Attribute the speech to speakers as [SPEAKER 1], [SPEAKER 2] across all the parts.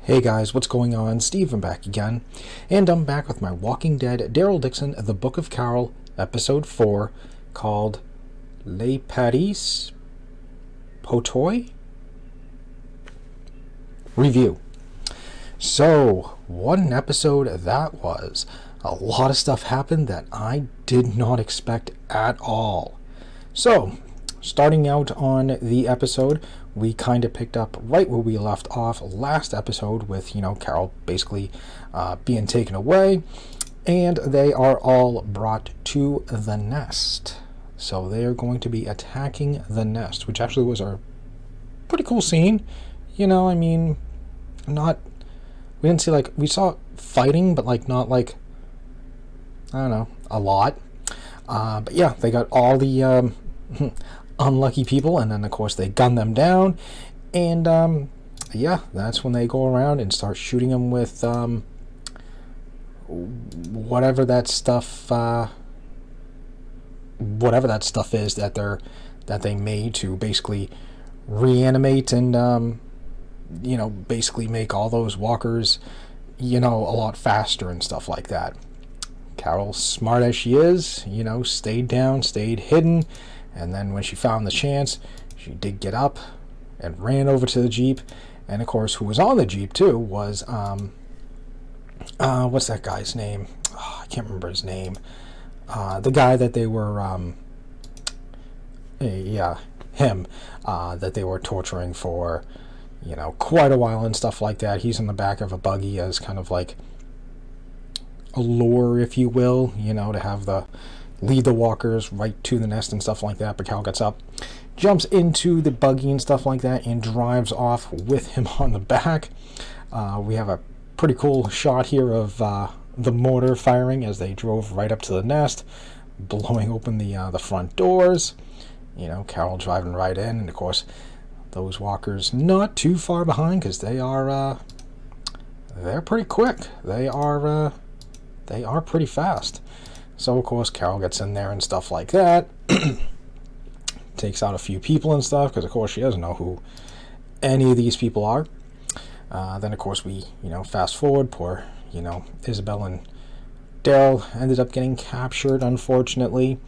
[SPEAKER 1] Hey guys, what's going on? Steven back again, and I'm back with my Walking Dead Daryl Dixon, The Book of Carol, Episode 4, called Les Paradis Potoi? Review. So, what an episode that was. A lot of stuff happened that I did not expect at all. So, starting out on the episode, we kind of picked up right where we left off last episode with, Carol basically being taken away, and they are all brought to the nest. So they are going to be attacking the nest, which actually was a pretty cool scene. We didn't see, we saw fighting, but, not, I don't know, a lot. But yeah, they got all the unlucky people, and then of course they gun them down, and that's when they go around and start shooting them with whatever that stuff is that they made to basically reanimate and basically make all those walkers a lot faster and stuff like that. Carol, smart as she is, stayed down, stayed hidden. And then when she found the chance, she did get up and ran over to the Jeep. And of course, who was on the Jeep too was, what's that guy's name? Oh, I can't remember his name. The guy that they were, him, that they were torturing for, quite a while and stuff like that. He's in the back of a buggy as kind of like a lure, if you will, to have lead the walkers right to the nest and stuff like that. But Cal gets up, jumps into the buggy and stuff like that, and drives off with him on the back. We have a pretty cool shot here of the mortar firing as they drove right up to the nest, blowing open the front doors. Carol driving right in, and of course those walkers not too far behind because they're pretty quick. They are pretty fast. So, of course, Carol gets in there and stuff like that. Takes out a few people and stuff, because, of course, she doesn't know who any of these people are. Then, of course, we, fast forward. Poor, Isabel and Daryl ended up getting captured, unfortunately.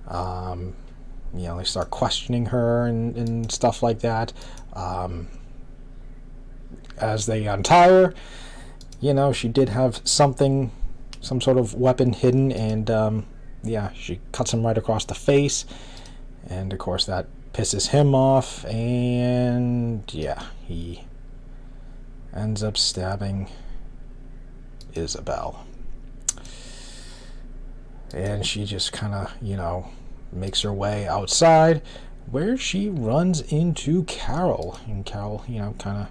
[SPEAKER 1] They start questioning her and stuff like that. As they untie her, she did have some sort of weapon hidden, and she cuts him right across the face, and of course that pisses him off, and he ends up stabbing Isabel, and she just kind of makes her way outside, where she runs into Carol, and Carol kind of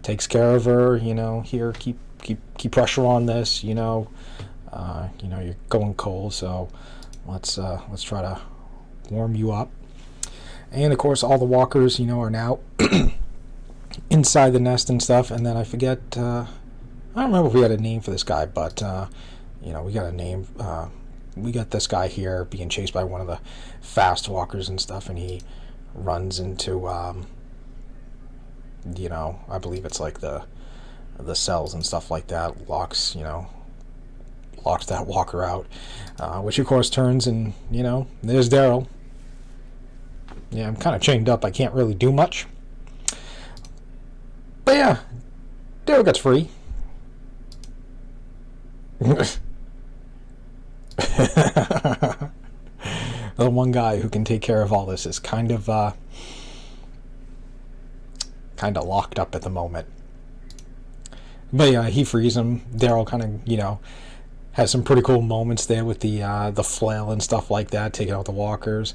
[SPEAKER 1] takes care of her. Here, keep pressure on this. You're going cold, so let's try to warm you up. And of course, all the walkers, are now inside the nest and stuff. And then I forget, I don't remember if we had a name for this guy, but we got a name. We got this guy here being chased by one of the fast walkers and stuff, and he runs into, I believe it's like the cells and stuff like that. Locks that walker out, which of course turns, and there's Daryl. I'm kind of chained up. I can't really do much, but Daryl gets free. The one guy who can take care of all this is kind of locked up at the moment. But he frees him. Daryl kind of has some pretty cool moments there with the flail and stuff like that, taking out the walkers.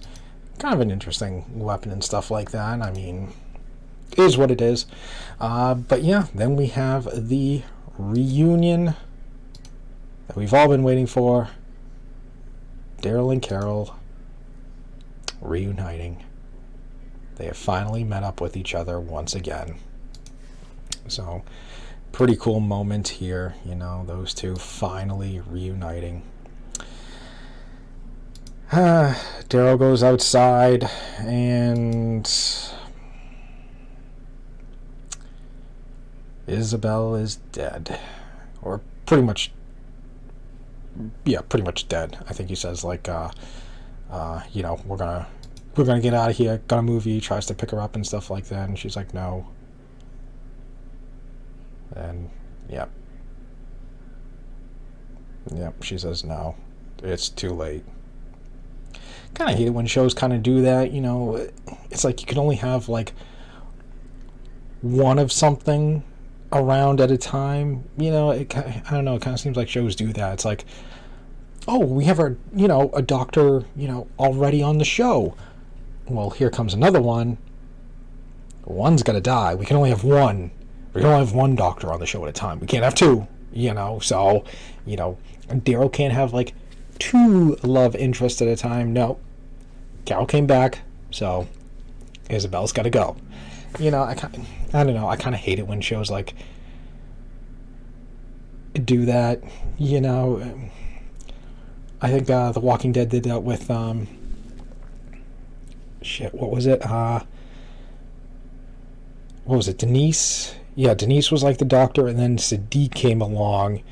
[SPEAKER 1] Kind of an interesting weapon and stuff like that. I mean, it is what it is. But then we have the reunion that we've all been waiting for. Daryl and Carol reuniting. They have finally met up with each other once again. So, pretty cool moment here, those two finally reuniting. Daryl goes outside, and Isabel is dead. Or pretty much, yeah, pretty much dead. I think he says, like, we're gonna get out of here, gonna move you, tries to pick her up and stuff like that, and she's like, no. And, yeah. Yep, she says no. It's too late. Kind of hate it when shows kind of do that, It's like you can only have, like, one of something around at a time. I don't know, it kind of seems like shows do that. It's like, oh, we have a doctor, already on the show. Well, here comes another one. One's got to die. We can only have one. We can only have one doctor on the show at a time. We can't have two, So, Daryl can't have, like, two love interests at a time. No. Carol came back, so Isabel's got to go. I don't know. I kind of hate it when shows, like, do that, I think The Walking Dead did that with, what was it? What was it, Denise? Yeah, Denise was like the doctor, and then Sadiq came along,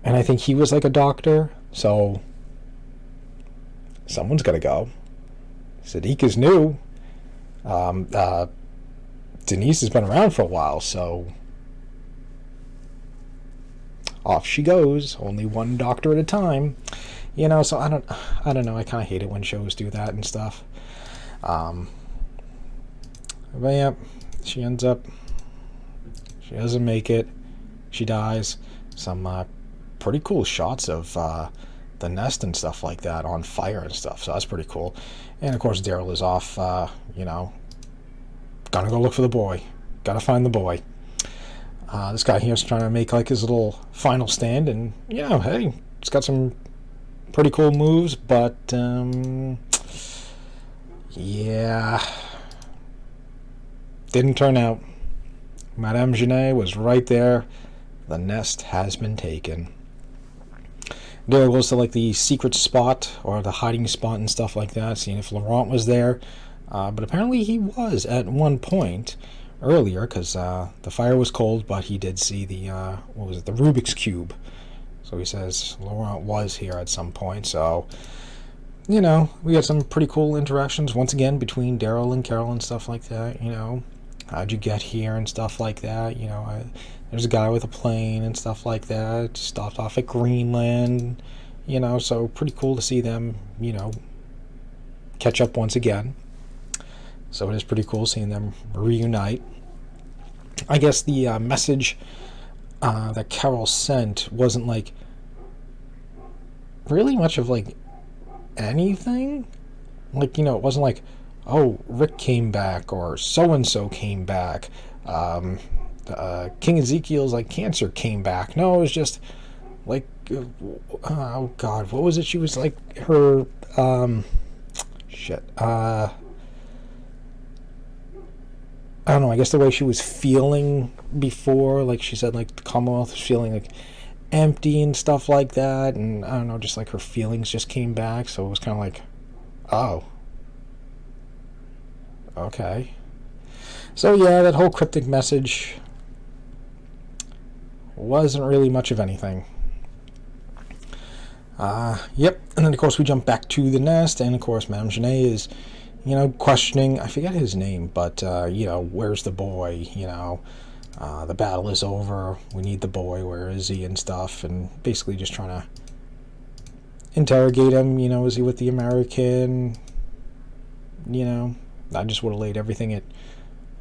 [SPEAKER 1] and I think he was like a doctor, so someone's got to go. Sadiq is new. Denise has been around for a while, so off she goes. Only one doctor at a time. So I don't know. I kind of hate it when shows do that and stuff. But yeah, she doesn't make it. She dies. Some pretty cool shots of the nest and stuff like that on fire and stuff. So that's pretty cool. And of course, Daryl is off, gonna go look for the boy. Gotta find the boy. This guy here is trying to make, like, his little final stand, and, hey, it's got some pretty cool moves, but, yeah, didn't turn out. Madame Genet was right there. The nest has been taken. Daryl goes to, like, the secret spot, or the hiding spot and stuff like that, seeing if Laurent was there, but apparently he was at one point earlier, because the fire was cold, but he did see the the Rubik's Cube. So he says Laurent was here at some point. So, we got some pretty cool interactions once again between Daryl and Carol and stuff like that. How'd you get here and stuff like that. There's a guy with a plane and stuff like that. Stopped off at Greenland. So pretty cool to see them, catch up once again. So it is pretty cool seeing them reunite. I guess the message that Carol sent wasn't, like, really much of, like, anything. Like, it wasn't like, oh, Rick came back, or so-and-so came back. King Ezekiel's, like, cancer came back. No, it was just, like, oh, God, what was it? She was, like, her, I don't know, I guess the way she was feeling before, like she said, like, the Commonwealth was feeling, like, empty and stuff like that, and I don't know, just, like, her feelings just came back, so it was kind of like, oh, okay. So yeah, that whole cryptic message wasn't really much of anything. Yep, and then of course we jump back to the nest, and of course Madame Genet is, questioning, I forget his name, but, where's the boy, the battle is over, we need the boy, where is he, and stuff, and basically just trying to interrogate him, is he with the American, I just would have laid everything at,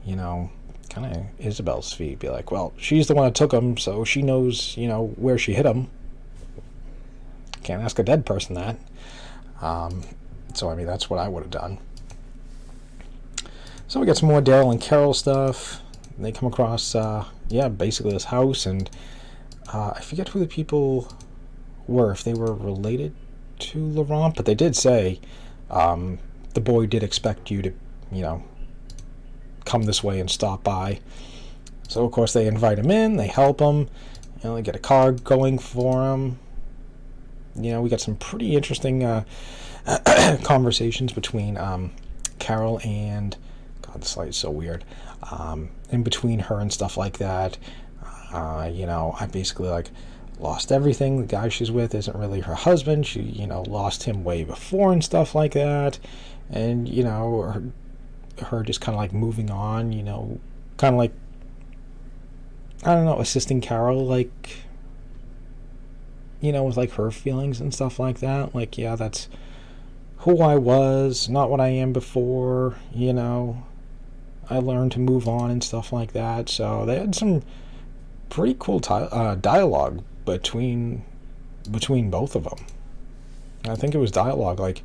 [SPEAKER 1] kind of Isabel's feet, be like, well, she's the one that took him, so she knows, where she hit him. Can't ask a dead person that. So, I mean, that's what I would have done. So we got some more Daryl and Carol stuff. They come across, basically this house, and I forget who the people were, if they were related to Laurent, but they did say the boy did expect you to, come this way and stop by. So, of course, they invite him in, they help him, they get a car going for him. We got some pretty interesting conversations between Carol and... God, this light is so weird. In between her and stuff like that. I basically like lost everything. The guy she's with isn't really her husband. She, lost him way before and stuff like that. And, her just kind of like moving on, kind of like, I don't know, assisting Carol, like, with like her feelings and stuff like that. Like, yeah, that's who I was, not what I am before, I learned to move on and stuff like that. So they had some pretty cool dialogue between both of them. I think it was dialogue like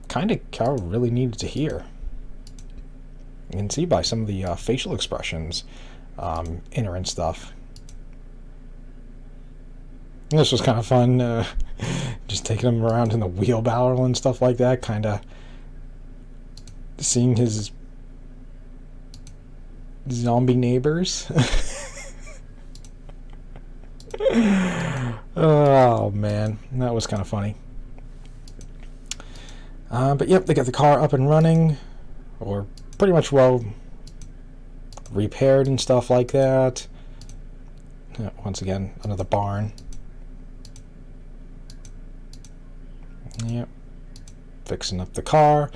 [SPEAKER 1] kind of Carol really needed to hear. You can see by some of the facial expressions in her and stuff. And this was kind of fun, just taking him around in the wheelbarrow and stuff like that, kind of seeing his zombie neighbors. Oh man, that was kind of funny. But yep, they got the car up and running, or pretty much well repaired and stuff like that. Once again, another barn. Yep, fixing up the car.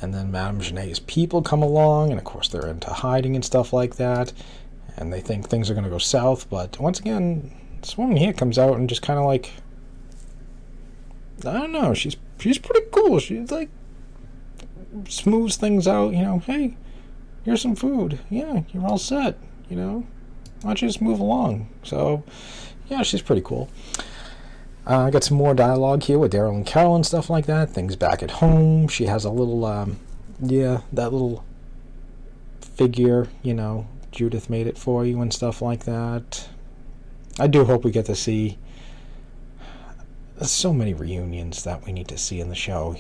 [SPEAKER 1] And then Madame Genet's people come along, and of course they're into hiding and stuff like that. And they think things are going to go south, but once again, this woman here comes out and just kind of like, I don't know, she's pretty cool. She's like, smooths things out, hey, here's some food. Yeah, you're all set, why don't you just move along? So, yeah, she's pretty cool. I got some more dialogue here with Daryl and Carol and stuff like that. Things back at home. She has a little, that little figure, Judith made it for you and stuff like that. I do hope we get to see so many reunions that we need to see in the show,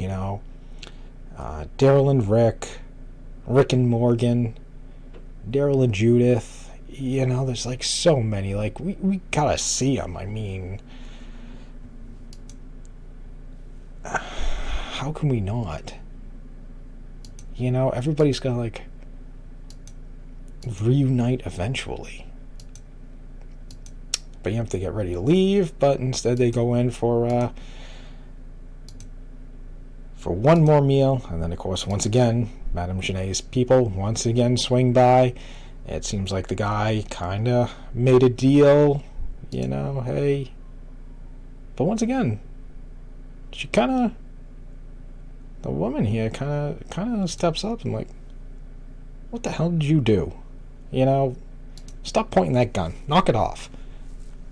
[SPEAKER 1] Daryl and Rick and Morgan, Daryl and Judith, there's like so many. Like, we gotta see them. I mean, how can we not? Everybody's gotta like reunite eventually. But you have to get ready to leave, but instead they go in for one more meal, and then of course once again Madame Genet's people once again swing by. It seems like the guy kinda made a deal, hey. But once again, the woman here kinda steps up and like, what the hell did you do? Stop pointing that gun. Knock it off.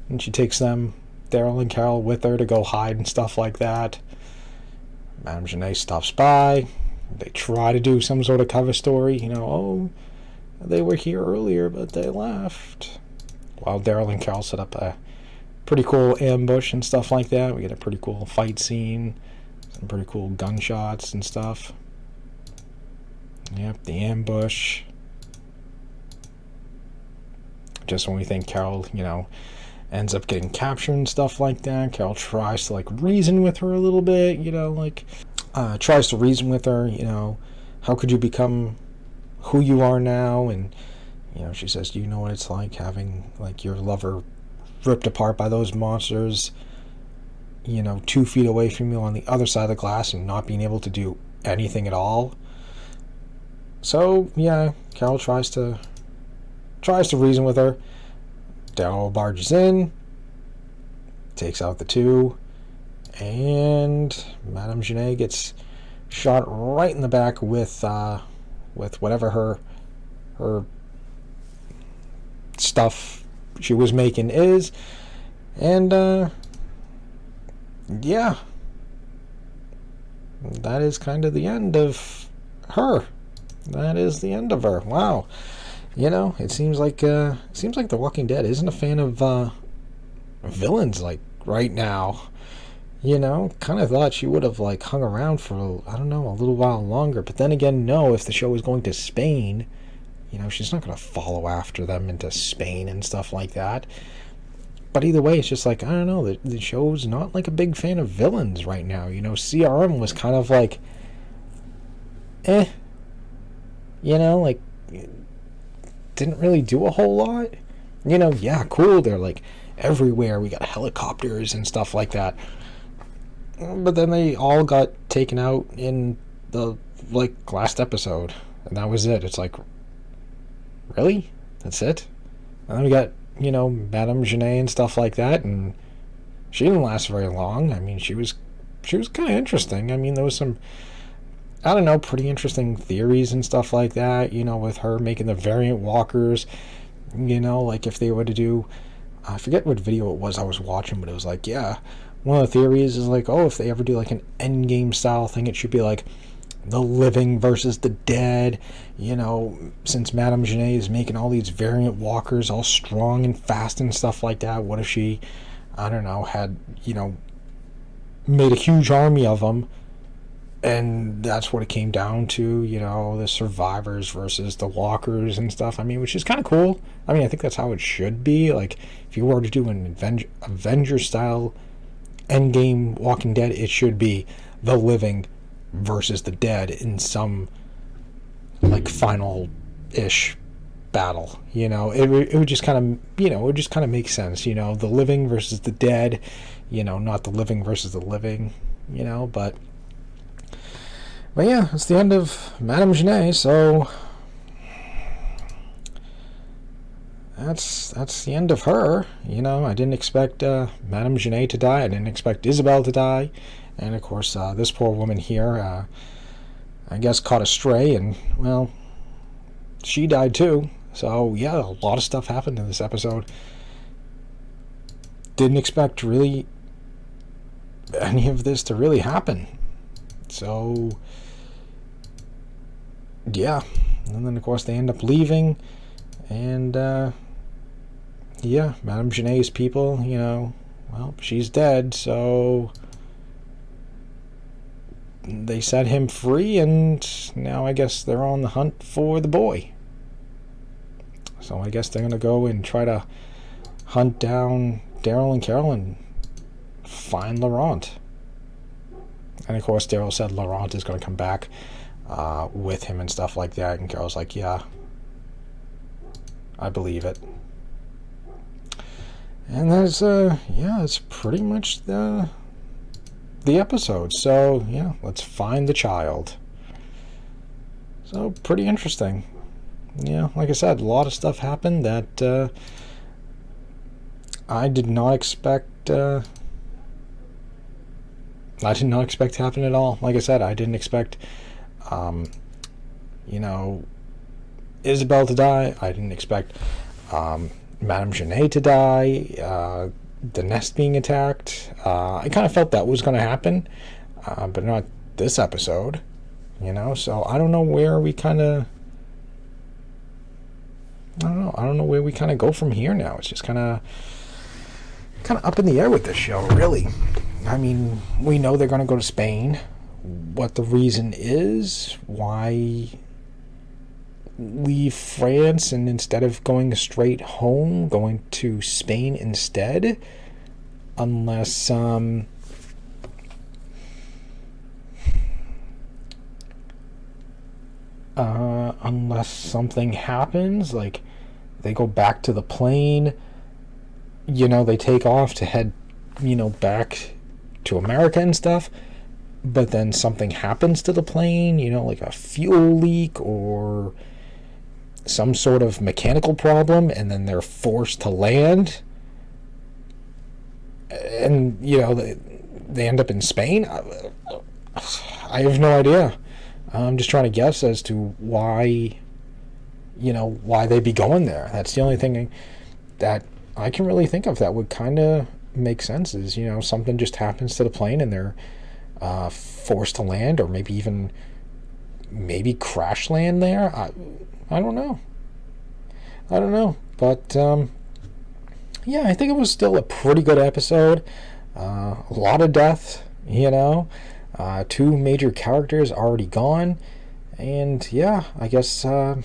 [SPEAKER 1] And she takes them, Daryl and Carol, with her to go hide and stuff like that. Madame Genet stops by. They try to do some sort of cover story. Oh, they were here earlier, but they left. While Daryl and Carol set up a pretty cool ambush and stuff like that. We get a pretty cool fight scene. Some pretty cool gunshots and stuff. Yep, the ambush. Just when we think Carol, ends up getting captured and stuff like that, Carol tries to like reason with her a little bit, tries to reason with her, how could you become who you are now? And she says, do you know what it's like having like your lover ripped apart by those monsters, 2 feet away from you on the other side of the glass and not being able to do anything at all? So yeah, Carol tries to reason with her. Daryl barges in, takes out the two, and Madame Genet gets shot right in the back with whatever her stuff she was making is, and yeah, that is kind of the end of her. That is the end of her. Wow. It seems like The Walking Dead isn't a fan of villains like right now. Kind of thought she would have like hung around for a little while longer. But then again, no. If the show is going to Spain, she's not going to follow after them into Spain and stuff like that. But either way, it's just like, I don't know. The show's not like a big fan of villains right now. CRM was kind of like, like. Didn't really do a whole lot. yeah, cool, they're like everywhere, we got helicopters and stuff like that, but then they all got taken out in the like last episode, and that was it. It's like, really? That's it? And then we got, Madame Genet and stuff like that, and she didn't last very long. I mean, she was kind of interesting. I mean, there was some, I don't know, pretty interesting theories and stuff like that, with her making the variant walkers, like if they were to do, I forget what video it was I was watching, but it was like, yeah, one of the theories is like, oh, if they ever do like an endgame style thing, it should be like the living versus the dead, since Madame Genet is making all these variant walkers all strong and fast and stuff like that. What if she, I don't know, had, made a huge army of them, and that's what it came down to, the survivors versus the walkers and stuff. I mean, which is kind of cool. I mean, I think that's how it should be. Like, if you were to do an Avenger style endgame Walking Dead, it should be the living versus the dead in some like final-ish battle. It would just kind of, it would just kind of make sense. The living versus the dead, not the living versus the living, but yeah, it's the end of Madame Genet, so that's the end of her. I didn't expect Madame Genet to die. I didn't expect Isabel to die. And, of course, this poor woman here, I guess, caught a stray, and, well, she died too. So, yeah, a lot of stuff happened in this episode. Didn't expect, really, any of this to really happen. So, yeah. And then, of course, they end up leaving, and, yeah, Madame Genet's people, well, she's dead, so they set him free, and now I guess they're on the hunt for the boy. So I guess they're going to go and try to hunt down Daryl and Carol and find Laurent. And of course Daryl said Laurent is going to come back with him and stuff like that, and Carol's like, yeah, I believe it. And that's it's pretty much the episode. So, yeah, let's find the child. So, pretty interesting. Yeah, like I said, a lot of stuff happened that I did not expect. I did not expect to happen at all. Like I said, I didn't expect, Isabel to die. I didn't expect Madame Genet to die. The nest being attacked. I kind of felt that was going to happen, but not this episode, so I don't know where we kind of where we kind of go from here now. It's just kind of up in the air with this show, really. I mean, we know they're going to go to Spain. What the reason is, why leave France and instead of going straight home, going to Spain instead, unless unless something happens, like they go back to the plane, they take off to head back to America and stuff, but then something happens to the plane, like a fuel leak or some sort of mechanical problem, and then they're forced to land, and they end up in Spain. I have no idea. I'm just trying to guess as to why they'd be going there. That's the only thing that I can really think of that would kind of make sense, is something just happens to the plane and they're forced to land, or maybe crash land there. I don't know. But yeah, I think it was still a pretty good episode. A lot of death, two major characters already gone, and yeah, I guess I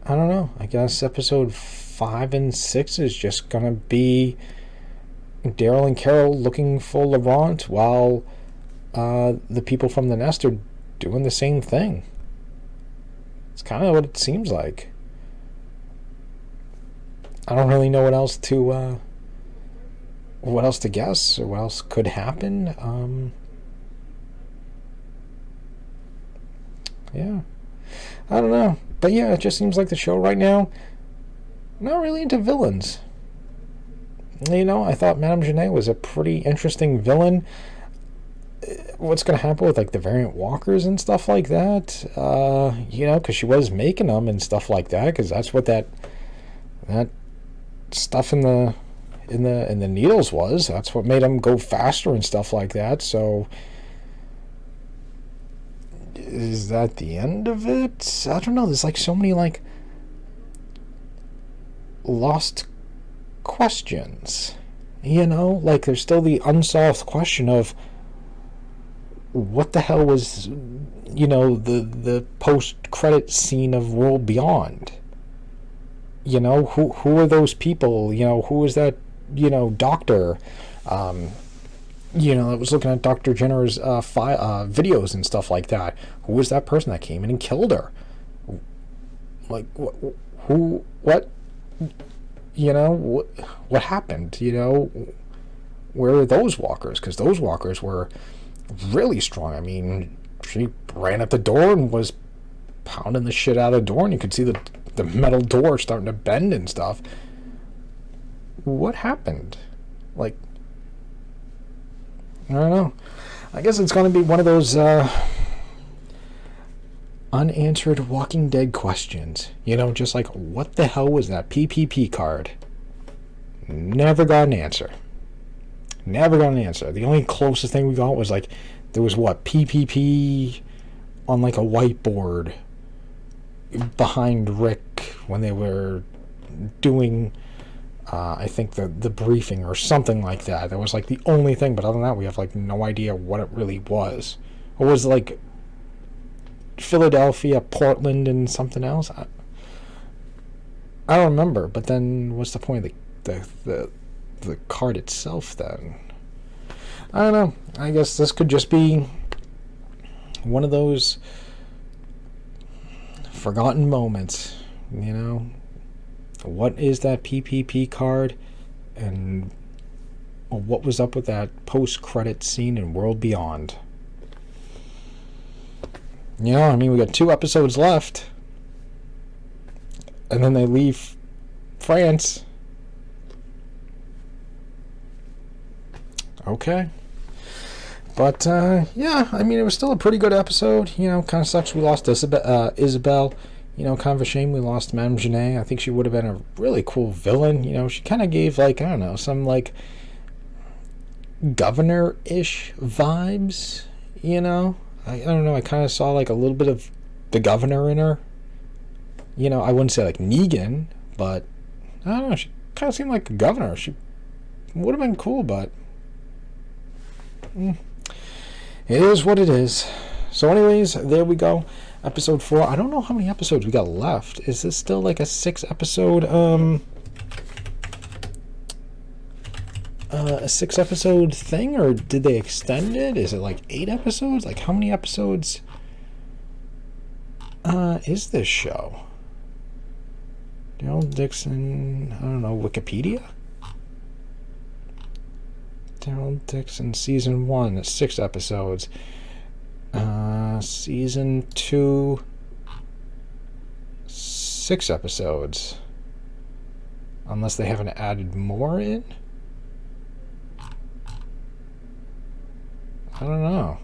[SPEAKER 1] don't know. I guess episode 5 and 6 is just gonna be Daryl and Carol looking for Laurent while the people from the nest are doing the same thing. It's kind of what it seems like. I don't really know what else to guess or what else could happen. Yeah, I don't know, but yeah, it just seems like the show right now, not really into villains. I thought Madame Genet was a pretty interesting villain. What's going to happen with like the variant walkers and stuff like that? Because she was making them and stuff like that. Because that's what that stuff in the needles was. That's what made them go faster and stuff like that. So, is that the end of it? I don't know. There's like so many like lost questions. Like there's still the unsolved question of what the hell was, the post-credit scene of World Beyond? Who are those people? Who is that, doctor, that was looking at Dr. Jenner's videos and stuff like that? Who was that person that came in and killed her? Like, what happened? Where are those walkers? Because those walkers were really strong. I mean, she ran at the door and was pounding the shit out of the door, and you could see the metal door starting to bend and stuff. What happened? Like, I don't know. I guess it's going to be one of those unanswered Walking Dead questions. Just like, what the hell was that PPP card? Never got an answer. The only closest thing we got was like, there was PPP on like a whiteboard behind Rick when they were doing, I think the briefing or something like that. That was like the only thing, but other than that, we have like no idea what it really was. Or was it like Philadelphia, Portland, and something else? I don't remember. But then, what's the point of the card itself then? I don't know. I guess this could just be one of those forgotten moments. What is that PPP card, and what was up with that post-credit scene in World Beyond? We got 2 episodes left, and then they leave France. Okay. But, yeah, it was still a pretty good episode. Kind of sucks we lost Isabel. Kind of a shame we lost Madame Genet. I think she would have been a really cool villain. She kind of gave, like, I don't know, some, like, governor-ish vibes, I don't know, I kind of saw, like, a little bit of the governor in her. I wouldn't say, like, Negan, but, I don't know, she kind of seemed like a governor. She would have been cool, but it is what it is. So anyways, there we go. Episode 4. I don't know how many episodes we got left. Is this still like a 6-episode a 6-episode thing, or did they extend it? Is it like 8 episodes? Like, how many episodes is this show? Daryl Dixon, I don't know, Wikipedia? Daryl Dixon season 1, 6 episodes. Season 2, 6 episodes. Unless they haven't added more in? I don't know.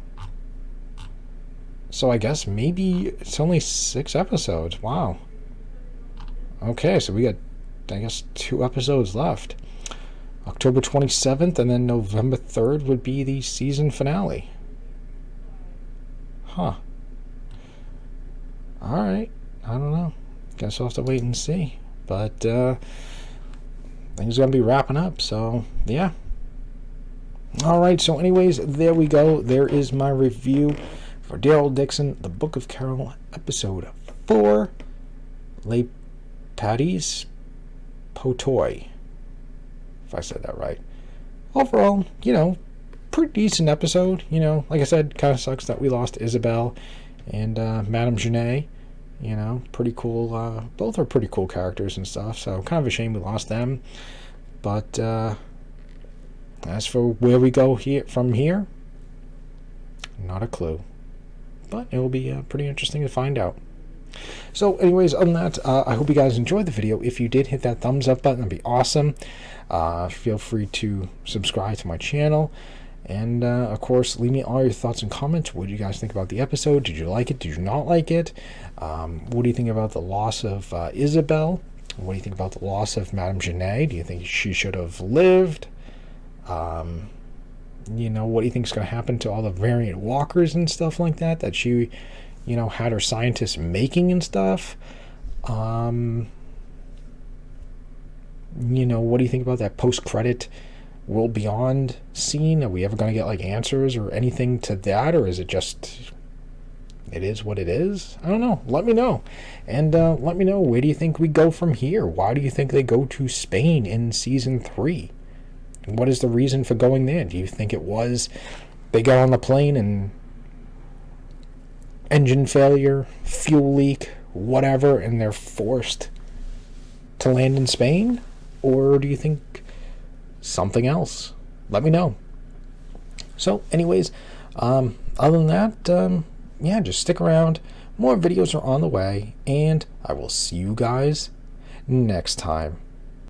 [SPEAKER 1] So I guess maybe it's only 6 episodes. Wow. Okay, so we got, I guess, 2 episodes left. October 27th and then November 3rd would be the season finale. Huh. Alright. I don't know. Guess we'll have to wait and see. But, things are going to be wrapping up, so, yeah. Alright, so anyways, there we go. There is my review for Daryl Dixon, The Book of Carol, Episode 4, Les Paradis Potoi, if I said that right. Overall, pretty decent episode. Like I said, kind of sucks that we lost Isabel and Madame Genet. You know, pretty cool. Both are pretty cool characters and stuff. So kind of a shame we lost them. But as for where we go from here, not a clue. But it will be pretty interesting to find out. So anyways, other than that, I hope you guys enjoyed the video. If you did, hit that thumbs up button. That'd be awesome. Feel free to subscribe to my channel. And, of course, leave me all your thoughts and comments. What do you guys think about the episode? Did you like it? Did you not like it? What do you think about the loss of Isabel? What do you think about the loss of Madame Genet? Do you think she should have lived? You know, what do you think is going to happen to all the variant walkers and stuff like that she, you know, had her scientists making and stuff? You know, what do you think about that post-credit World Beyond scene? Are we ever going to get, like, answers or anything to that? Or is it just, it is what it is? I don't know. Let me know. And let me know, where do you think we go from here? Why do you think they go to Spain in Season 3? And what is the reason for going there? Do you think it was they got on the plane and engine failure, fuel leak, whatever, and they're forced to land in Spain? Or do you think something else? Let me know. So anyways, other than that, yeah, just stick around. More videos are on the way, and I will see you guys next time.